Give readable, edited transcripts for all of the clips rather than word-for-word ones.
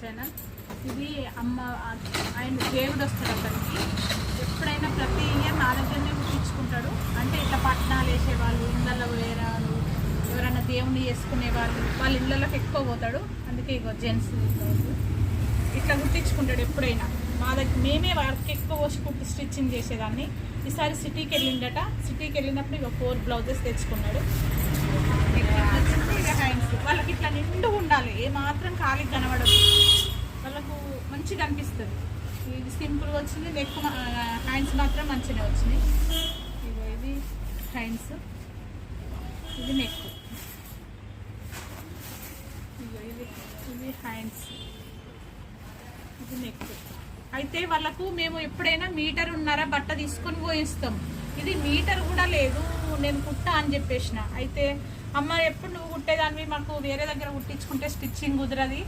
Channel. ఇది అమ్మ ఆయన దేవుడు వస్తాడు అక్కడికి. ఎప్పుడైనా ప్రతి ఇయర్ నా దగ్గరనే కుట్టించుకుంటాడు. అంటే ఇట్లా పట్నాలు వేసేవాళ్ళు, ఇళ్ళల్లో వేరే వాళ్ళు, ఎవరైనా దేవుణ్ణి చేసుకునే వాళ్ళు వాళ్ళ ఇళ్ళలోకి ఎక్కువ పోతాడు. అందుకే ఇగో జెంట్స్ ఇట్లా కుట్టించుకుంటాడు ఎప్పుడైనా. మా దగ్గర మేమే వారికి ఎక్కువ పోసి కుట్టి స్టిచ్చింగ్ చేసేదాన్ని. ఈసారి సిటీకి వెళ్ళిండట. సిటీకి వెళ్ళినప్పుడు ఇక 4 బ్లౌజెస్ తెచ్చుకున్నాడు. ఇక హ్యాండ్స్ వాళ్ళకి ఇట్లా నిండు ఉండాలి, ఏమాత్రం ఖాళీ కనబడదు, వాళ్ళకు మంచిగా అనిపిస్తుంది. ఇది సింపుల్గా వచ్చింది. నెక్ హ్యాండ్స్ మాత్రం మంచిగా వచ్చినాయి. ఇగో ఇది హ్యాండ్స్, ఇది నెక్, ఇగో ఇది హ్యాండ్స్, ఇది నెక్. అయితే వాళ్ళకు మేము ఎప్పుడైనా మీటర్ ఉన్నారా బట్ట తీసుకొని పోయిస్తాం. ఇది మీటర్ కూడా లేదు, నేను కుట్టా అని చెప్పేసిన. అయితే అమ్మ ఎప్పుడు నువ్వు కుట్టేదానివి, మాకు వేరే దగ్గర కుట్టించుకుంటే స్టిచ్చింగ్ కుదరది,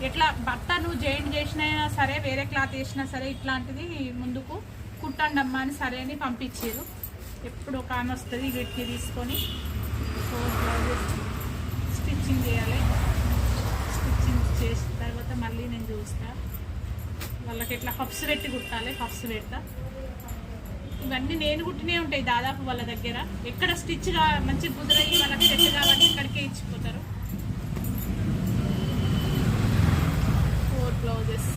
ఎట్లా బట్ట నువ్వు జాయింట్ చేసినా సరే, వేరే క్లాత్ వేసినా సరే, ఇట్లాంటిది ముందుకు కుట్టండి అమ్మ అని సరే అని పంపించారు. ఎప్పుడు ఒక ఆమె వస్తుంది వీటిని తీసుకొని 4 బ్లౌజెస్ స్టిచ్చింగ్ చేయాలి. స్టిచ్చింగ్ చేసిన తర్వాత మళ్ళీ నేను చూస్తా వాళ్ళకి ఎట్లా పప్స్ పెట్టి కుట్టాలి. పప్స్ పెడతా. ఇవన్నీ నేను కుట్టినే ఉంటాయి దాదాపు వాళ్ళ దగ్గర. ఎక్కడ స్టిచ్ మంచి కుదరయి వాళ్ళకి సెట్ కాబట్టి ఇక్కడికే ఇచ్చిపోతారు. 4 బ్లౌజెస్.